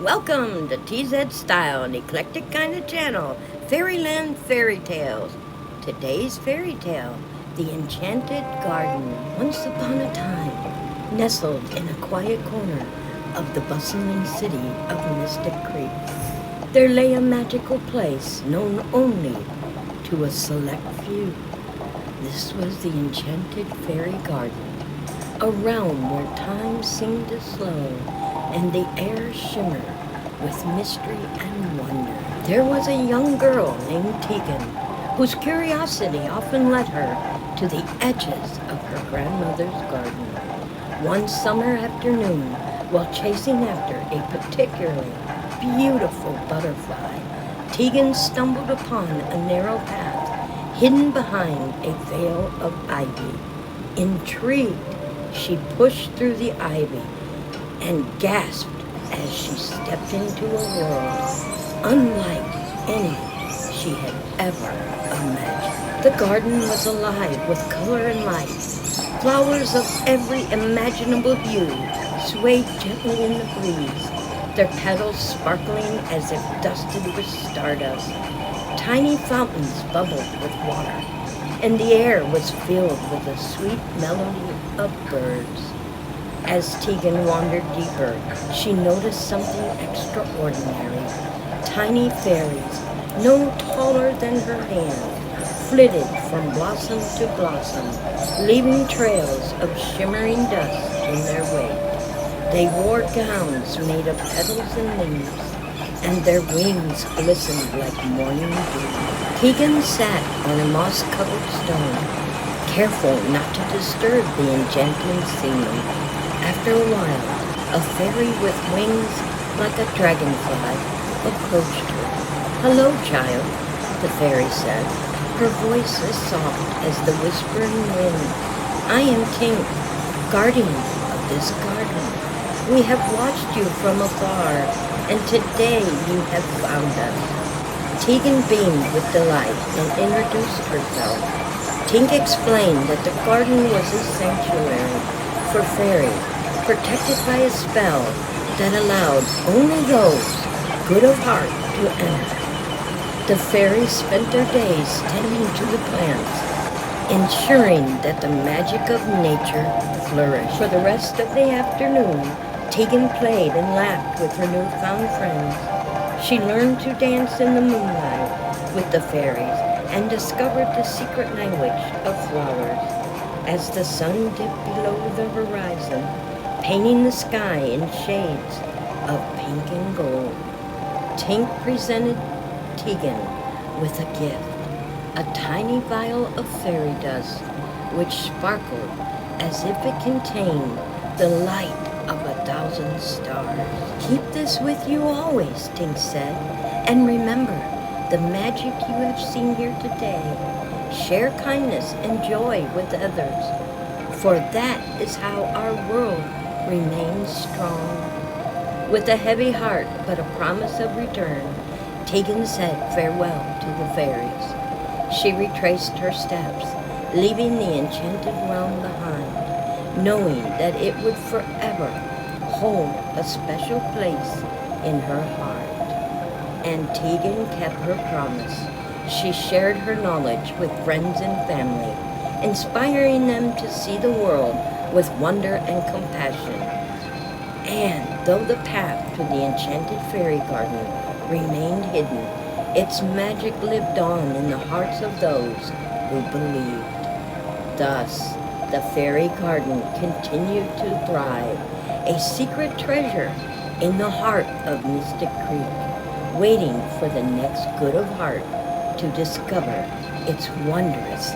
Welcome to TZED Style, an eclectic kind of channel, Fairyland Fairy Tales. Today's fairy tale, The Enchanted Garden. Once upon a time, nestled in a quiet corner of the bustling city of Mystic Creek, there lay a magical place known only to a select few. This was the Enchanted Fairy Garden, a realm where time seemed to slow and the air shimmered with mystery and wonder. There was a young girl named Tegan, whose curiosity often led her to the edges of her grandmother's garden. One summer afternoon, while chasing after a particularly beautiful butterfly, Tegan stumbled upon a narrow path hidden behind a veil of ivy. Intrigued, she pushed through the ivy and gasped as she stepped into a world unlike any she had ever imagined. The garden was alive with color and light. Flowers of every imaginable hue swayed gently in the breeze, their petals sparkling as if dusted with stardust. Tiny fountains bubbled with water, and the air was filled with the sweet melody of birds. As Tegan wandered deeper, she noticed something extraordinary. Tiny fairies, no taller than her hand, flitted from blossom to blossom, leaving trails of shimmering dust in their wake. They wore gowns made of petals and leaves, and their wings glistened like morning dew. Tegan sat on a moss-covered stone, careful not to disturb the enchanting scene. After a while, a fairy with wings like a dragonfly approached her. "Hello, child," the fairy said, her voice as soft as the whispering wind. "I am Tink, guardian of this garden. We have watched you from afar, and today you have found us." Tegan beamed with delight and introduced herself. Tink explained that the garden was a sanctuary for fairies, protected by a spell that allowed only those good of heart to enter. The fairies spent their days tending to the plants, ensuring that the magic of nature flourished. For the rest of the afternoon, Tegan played and laughed with her newfound friends. She learned to dance in the moonlight with the fairies and discovered the secret language of flowers. As the sun dipped below the horizon, painting the sky in shades of pink and gold, Tink presented Tegan with a gift, a tiny vial of fairy dust, which sparkled as if it contained the light of 1,000 stars. "Keep this with you always," Tink said, "and remember the magic you have seen here today. Share kindness and joy with others, for that is how our world remains strong." With a heavy heart but a promise of return, Tegan said farewell to the fairies. She retraced her steps, leaving the enchanted realm behind, knowing that it would forever hold a special place in her heart. And Tegan kept her promise. She shared her knowledge with friends and family, inspiring them to see the world with wonder and compassion. And though the path to the enchanted fairy garden remained hidden, its magic lived on in the hearts of those who believed. Thus, the fairy garden continued to thrive, a secret treasure in the heart of Mystic Creek, waiting for the next good of heart to discover its wondrous